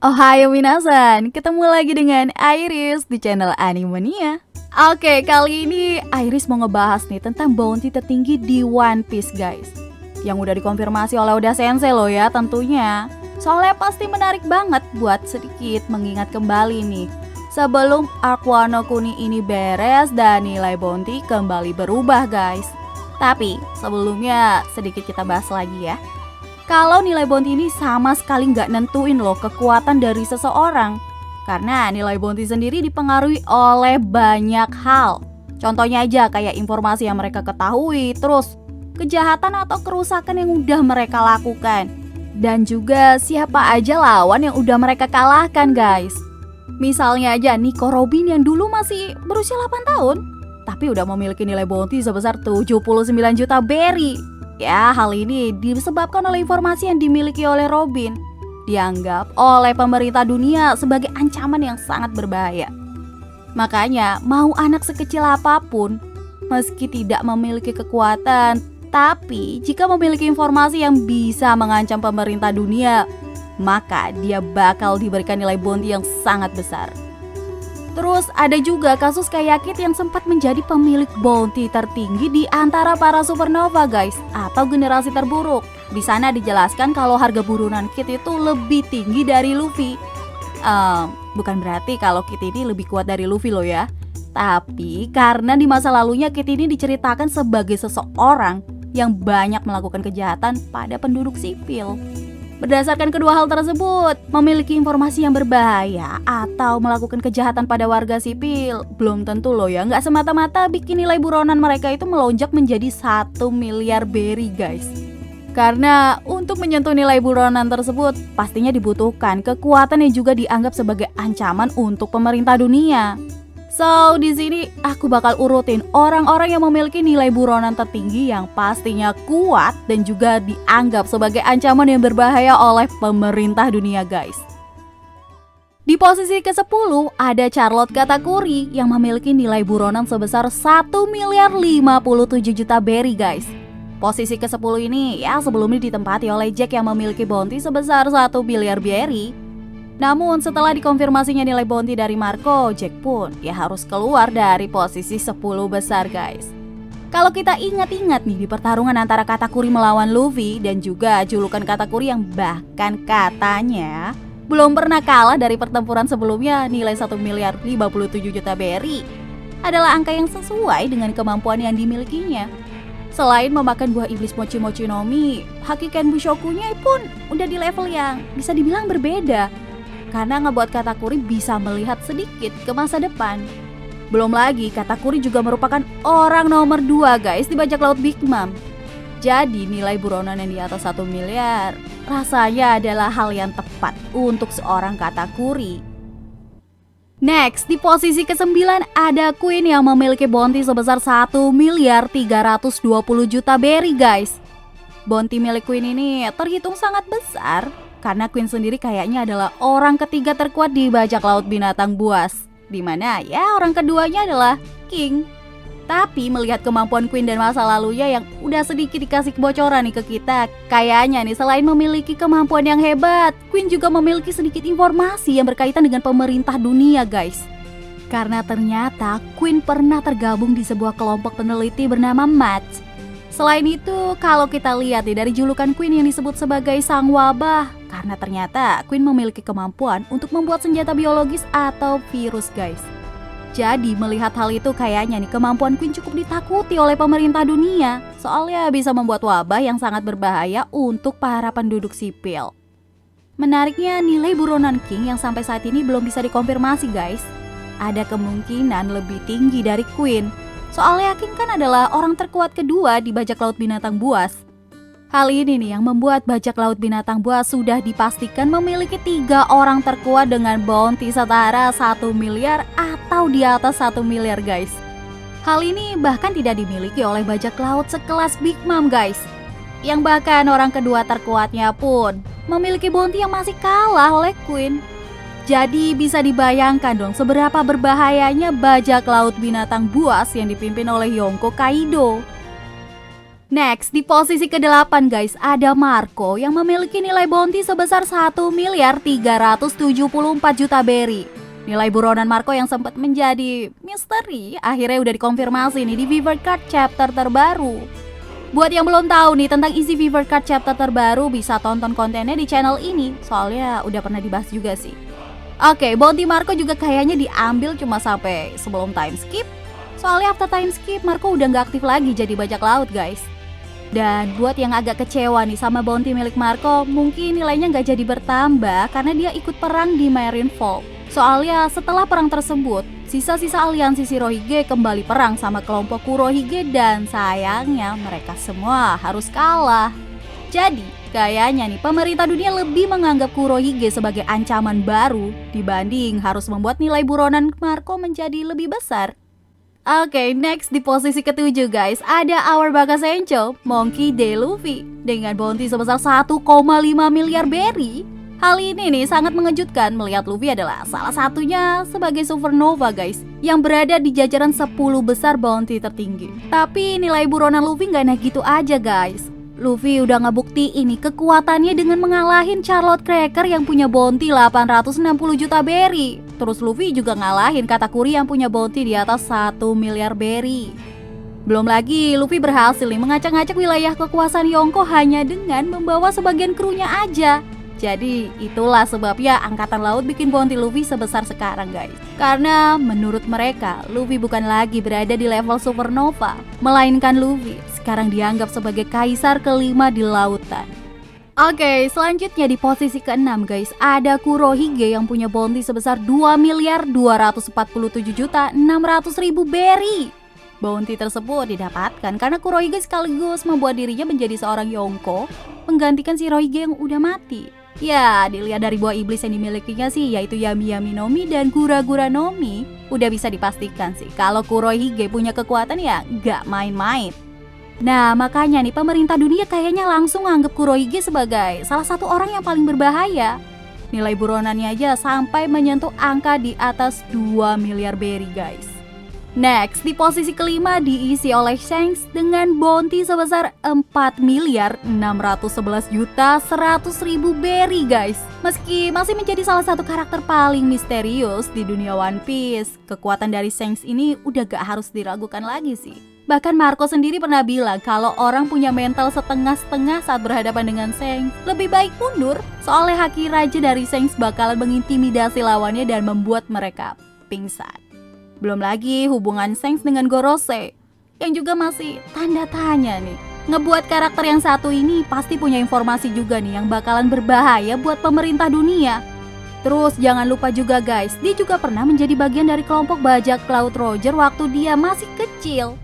Ohayo minasan, ketemu lagi dengan Iris di channel Animania. Oke, kali ini Iris mau ngebahas nih tentang bounty tertinggi di One Piece guys. Yang udah dikonfirmasi oleh Oda Sensei loh ya tentunya. Soalnya pasti menarik banget buat sedikit mengingat kembali nih. Sebelum arc Wano Kuni ini beres dan nilai bounty kembali berubah guys. Tapi sebelumnya sedikit kita bahas lagi ya. Kalau nilai bounty ini sama sekali nggak nentuin loh kekuatan dari seseorang. Karena nilai bounty sendiri dipengaruhi oleh banyak hal. Contohnya aja kayak informasi yang mereka ketahui, terus kejahatan atau kerusakan yang udah mereka lakukan. Dan juga siapa aja lawan yang udah mereka kalahkan guys. Misalnya aja Nico Robin yang dulu masih berusia 8 tahun, tapi udah memiliki nilai bounty sebesar 79 juta berry. Ya, hal ini disebabkan oleh informasi yang dimiliki oleh Robin. Dianggap oleh pemerintah dunia sebagai ancaman yang sangat berbahaya. Makanya, mau anak sekecil apapun, meski tidak memiliki kekuatan, tapi jika memiliki informasi yang bisa mengancam pemerintah dunia, maka dia bakal diberikan nilai bounty yang sangat besar. Terus ada juga kasus kayak Kid yang sempat menjadi pemilik bounty tertinggi di antara para supernova guys, atau generasi terburuk. Di sana dijelaskan kalau harga burunan Kid itu lebih tinggi dari Luffy. Bukan berarti kalau Kid ini lebih kuat dari Luffy loh ya. Tapi karena di masa lalunya Kid ini diceritakan sebagai seseorang yang banyak melakukan kejahatan pada penduduk sipil. Berdasarkan kedua hal tersebut, memiliki informasi yang berbahaya atau melakukan kejahatan pada warga sipil belum tentu loh ya, nggak semata-mata bikin nilai buronan mereka itu melonjak menjadi 1 miliar berry guys. Karena untuk menyentuh nilai buronan tersebut pastinya dibutuhkan kekuatan yang juga dianggap sebagai ancaman untuk pemerintah dunia. So, di sini aku bakal urutin orang-orang yang memiliki nilai buronan tertinggi yang pastinya kuat dan juga dianggap sebagai ancaman yang berbahaya oleh pemerintah dunia guys. Di posisi ke-10 ada Charlotte Katakuri yang memiliki nilai buronan sebesar 1 miliar 57 juta berry guys. Posisi ke-10 ini ya sebelumnya ditempati oleh Jack yang memiliki bounty sebesar 1 miliar berry. Namun setelah dikonfirmasinya nilai bounty dari Marco, Jack pun ya harus keluar dari posisi 10 besar guys. Kalau kita ingat-ingat nih di pertarungan antara Katakuri melawan Luffy dan juga julukan Katakuri yang bahkan katanya belum pernah kalah dari pertempuran sebelumnya, nilai 1 miliar 57 juta berry adalah angka yang sesuai dengan kemampuan yang dimilikinya. Selain memakan buah iblis Mochi Mochi no Mi, Hakiken Bushokunya pun udah di level yang bisa dibilang berbeda. Karena ngebuat Katakuri bisa melihat sedikit ke masa depan. Belum lagi Katakuri juga merupakan orang nomor 2 guys di bajak laut Big Mom. Jadi nilai buronan yang di atas 1 miliar rasanya adalah hal yang tepat untuk seorang Katakuri. Next, di posisi ke-9 ada Queen yang memiliki bounty sebesar 1 miliar 320 juta berry guys. Bounty milik Queen ini terhitung sangat besar karena Queen sendiri kayaknya adalah orang ketiga terkuat di bajak laut binatang buas, dimana ya orang keduanya adalah King. Tapi melihat kemampuan Queen dan masa lalunya yang udah sedikit dikasih kebocoran nih ke kita, kayaknya nih selain memiliki kemampuan yang hebat, Queen juga memiliki sedikit informasi yang berkaitan dengan pemerintah dunia guys. Karena ternyata Queen pernah tergabung di sebuah kelompok peneliti bernama MATS. Selain itu, kalau kita lihat nih dari julukan Queen yang disebut sebagai Sang Wabah, karena ternyata Queen memiliki kemampuan untuk membuat senjata biologis atau virus guys. Jadi melihat hal itu kayaknya nih kemampuan Queen cukup ditakuti oleh pemerintah dunia. Soalnya bisa membuat wabah yang sangat berbahaya untuk para penduduk sipil. Menariknya nilai buronan King yang sampai saat ini belum bisa dikonfirmasi guys. Ada kemungkinan lebih tinggi dari Queen. Soalnya King kan adalah orang terkuat kedua di bajak laut binatang buas. Hal ini nih yang membuat bajak laut binatang buas sudah dipastikan memiliki 3 orang terkuat dengan bounty setara 1 miliar atau di atas 1 miliar guys. Hal ini bahkan tidak dimiliki oleh bajak laut sekelas Big Mom guys. Yang bahkan orang kedua terkuatnya pun memiliki bounty yang masih kalah oleh Queen. Jadi bisa dibayangkan dong seberapa berbahayanya bajak laut binatang buas yang dipimpin oleh Yonko Kaido. Next, di posisi ke-8 guys, ada Marco yang memiliki nilai bounty sebesar 1.374 juta berry. Nilai buronan Marco yang sempat menjadi misteri akhirnya udah dikonfirmasi nih di Fever Card chapter terbaru. Buat yang belum tahu nih tentang isi Fever Card chapter terbaru, bisa tonton kontennya di channel ini, soalnya udah pernah dibahas juga sih. Oke, bounty Marco juga kayaknya diambil cuma sampai sebelum time skip. Soalnya after time skip, Marco udah nggak aktif lagi jadi bajak laut guys. Dan buat yang agak kecewa nih sama bounty milik Marco, mungkin nilainya nggak jadi bertambah karena dia ikut perang di Marineford. Soalnya setelah perang tersebut, sisa-sisa aliansi Shirohige kembali perang sama kelompok Kurohige dan sayangnya mereka semua harus kalah. Jadi, kayaknya nih pemerintah dunia lebih menganggap Kurohige sebagai ancaman baru dibanding harus membuat nilai buronan Marco menjadi lebih besar. Oke, next di posisi ke-7 guys, ada Our Bakasencho, Monkey D. Luffy dengan bounty sebesar 1,5 miliar berry. Hal ini nih sangat mengejutkan melihat Luffy adalah salah satunya sebagai supernova guys, yang berada di jajaran 10 besar bounty tertinggi. Tapi nilai buronan Luffy nggak naik gitu aja guys. Luffy udah ngebuktiin nih kekuatannya dengan mengalahin Charlotte Cracker yang punya bounty 860 juta berry. Terus Luffy juga ngalahin Katakuri yang punya bounty di atas 1 miliar berry. Belum lagi Luffy berhasil nih mengacak-ngacak wilayah kekuasaan Yonko hanya dengan membawa sebagian krunya aja. Jadi itulah sebabnya Angkatan Laut bikin bounty Luffy sebesar sekarang guys. Karena menurut mereka Luffy bukan lagi berada di level supernova, melainkan Luffy sekarang dianggap sebagai kaisar kelima di lautan. Oke, selanjutnya di posisi ke-6 guys, ada Kurohige yang punya bounty sebesar 2.247.600.000 berry. Bounty tersebut didapatkan karena Kurohige sekaligus membuat dirinya menjadi seorang Yonko, menggantikan Shirohige yang udah mati. Ya, dilihat dari buah iblis yang dimilikinya sih, yaitu Yami Yami Nomi dan Gura Gura Nomi, udah bisa dipastikan sih kalau Kurohige punya kekuatan ya gak main-main. Nah, makanya nih pemerintah dunia kayaknya langsung anggap Kurohige sebagai salah satu orang yang paling berbahaya. Nilai buronannya aja sampai menyentuh angka di atas 2 miliar berry guys. Next, di posisi kelima diisi oleh Shanks dengan bounty sebesar 4.611.100.000 berry guys. Meski masih menjadi salah satu karakter paling misterius di dunia One Piece, kekuatan dari Shanks ini udah gak harus diragukan lagi sih. Bahkan Marco sendiri pernah bilang kalau orang punya mental setengah-setengah saat berhadapan dengan Shanks, lebih baik mundur, soalnya haki raja dari Shanks bakalan mengintimidasi lawannya dan membuat mereka pingsan. Belum lagi hubungan Shanks dengan Gorosei yang juga masih tanda tanya nih. Ngebuat karakter yang satu ini pasti punya informasi juga nih yang bakalan berbahaya buat pemerintah dunia. Terus jangan lupa juga guys, dia juga pernah menjadi bagian dari kelompok bajak laut Roger waktu dia masih kecil.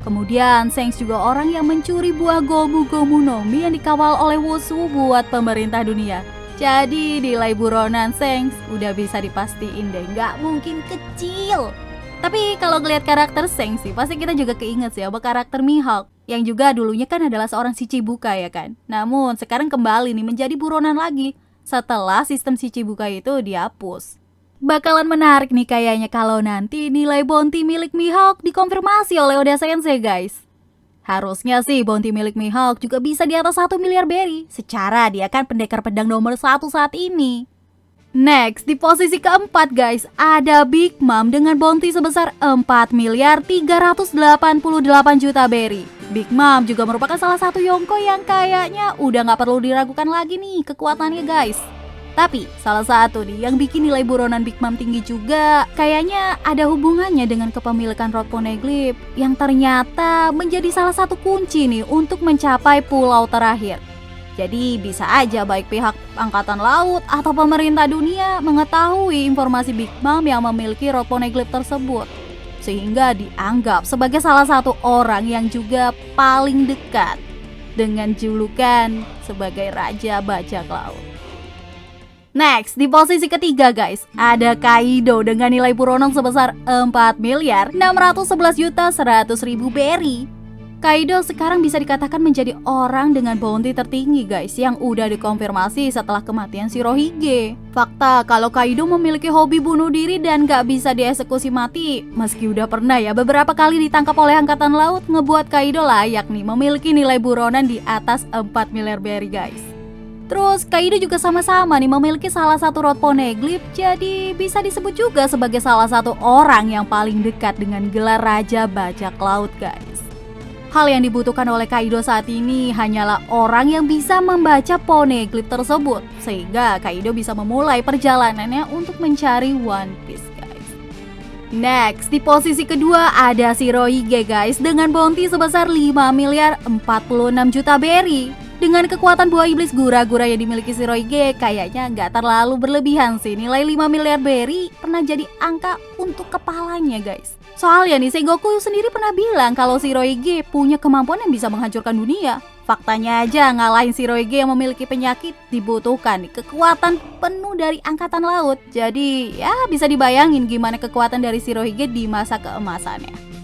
Kemudian Shanks juga orang yang mencuri buah Gomu Gomu Nomi yang dikawal oleh Wushu buat pemerintah dunia. Jadi nilai buronan Shanks udah bisa dipastiin deh, nggak mungkin kecil. Tapi kalau ngeliat karakter Shanks sih, pasti kita juga keinget sih sama karakter Mihawk yang juga dulunya kan adalah seorang Shichibukai ya kan. Namun sekarang kembali nih menjadi buronan lagi setelah sistem Shichibukai itu dihapus. Bakalan menarik nih kayaknya kalau nanti nilai bounty milik Mihawk dikonfirmasi oleh Oda Sensei guys. Harusnya sih bounty milik Mihawk juga bisa di atas 1 miliar berry, secara dia kan pendekar pedang nomor 1 saat ini. Next, di posisi keempat guys, ada Big Mom dengan bounty sebesar 4.388 juta berry. Big Mom juga merupakan salah satu Yonko yang kayaknya udah gak perlu diragukan lagi nih kekuatannya guys. Tapi salah satu nih yang bikin nilai buronan Big Mom tinggi juga kayaknya ada hubungannya dengan kepemilikan Road Poneglyph yang ternyata menjadi salah satu kunci nih untuk mencapai pulau terakhir. Jadi bisa aja baik pihak Angkatan Laut atau pemerintah dunia mengetahui informasi Big Mom yang memiliki Road Poneglyph tersebut, sehingga dianggap sebagai salah satu orang yang juga paling dekat dengan julukan sebagai Raja Bajak Laut. Next, di posisi ketiga guys, ada Kaido dengan nilai buronan sebesar 4.611.100.000 berry. Kaido sekarang bisa dikatakan menjadi orang dengan bounty tertinggi guys, yang udah dikonfirmasi setelah kematian Shirohige. Fakta kalau Kaido memiliki hobi bunuh diri dan gak bisa dieksekusi mati, meski udah pernah ya beberapa kali ditangkap oleh Angkatan Laut, ngebuat Kaido layak nih memiliki nilai buronan di atas 4 miliar berry guys. Terus Kaido juga sama-sama nih memiliki salah satu rod poneglyph, jadi bisa disebut juga sebagai salah satu orang yang paling dekat dengan gelar Raja Bajak Laut guys. Hal yang dibutuhkan oleh Kaido saat ini hanyalah orang yang bisa membaca poneglyph tersebut, sehingga Kaido bisa memulai perjalanannya untuk mencari One Piece guys. Next, di posisi kedua ada Shirohige guys, dengan bounty sebesar 5 miliar 46 juta berry. Dengan kekuatan buah iblis gura-gura yang dimiliki Shirohige, kayaknya nggak terlalu berlebihan sih. Nilai 5 miliar berry pernah jadi angka untuk kepalanya guys. Soalnya nih, Sengoku sendiri pernah bilang kalau Shirohige punya kemampuan yang bisa menghancurkan dunia. Faktanya aja ngalahin Shirohige yang memiliki penyakit dibutuhkan kekuatan penuh dari Angkatan Laut. Jadi ya bisa dibayangin gimana kekuatan dari Shirohige di masa keemasannya.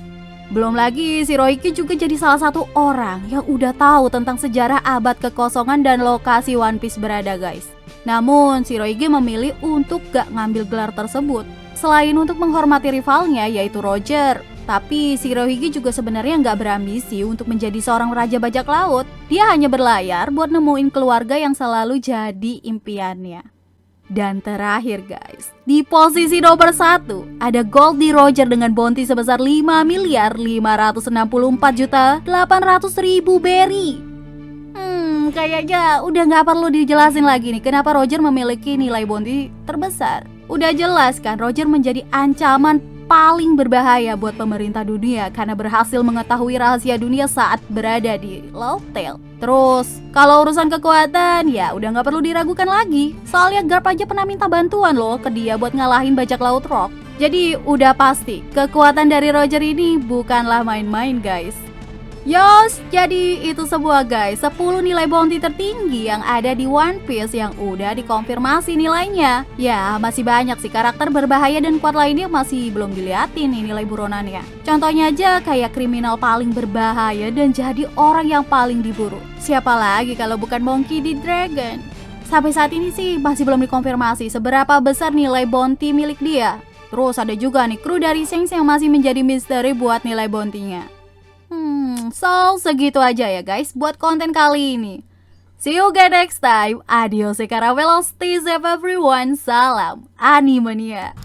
Belum lagi Shirohige juga jadi salah satu orang yang udah tahu tentang sejarah abad kekosongan dan lokasi One Piece berada guys. Namun Shirohige memilih untuk gak ngambil gelar tersebut, selain untuk menghormati rivalnya yaitu Roger. Tapi Shirohige juga sebenarnya nggak berambisi untuk menjadi seorang raja bajak laut. Dia hanya berlayar buat nemuin keluarga yang selalu jadi impiannya. Dan terakhir guys, di posisi nomor 1 ada Goldie Roger dengan bounty sebesar 5 miliar 564 juta 800 ribu berry. Kayaknya udah nggak perlu dijelasin lagi nih kenapa Roger memiliki nilai bounty terbesar. Udah jelas kan, Roger menjadi ancaman paling berbahaya buat pemerintah dunia karena berhasil mengetahui rahasia dunia saat berada di Laut Tail. Terus, kalau urusan kekuatan ya udah nggak perlu diragukan lagi. Soalnya Garp aja pernah minta bantuan loh ke dia buat ngalahin bajak laut Rock. Jadi udah pasti kekuatan dari Roger ini bukanlah main-main guys. Yos, jadi itu semua guys, 10 nilai bounty tertinggi yang ada di One Piece yang udah dikonfirmasi nilainya. Ya, masih banyak sih karakter berbahaya dan kuat lainnya masih belum diliatin nih nilai buronannya. Contohnya aja kayak kriminal paling berbahaya dan jadi orang yang paling diburu. Siapa lagi kalau bukan Monkey D. Dragon? Sampai saat ini sih masih belum dikonfirmasi seberapa besar nilai bounty milik dia. Terus ada juga nih kru dari Shanks yang masih menjadi misteri buat nilai bounty-nya. So segitu aja ya guys buat konten kali ini. See you guys next time. Adios secara velocity, save everyone. Salam Animania.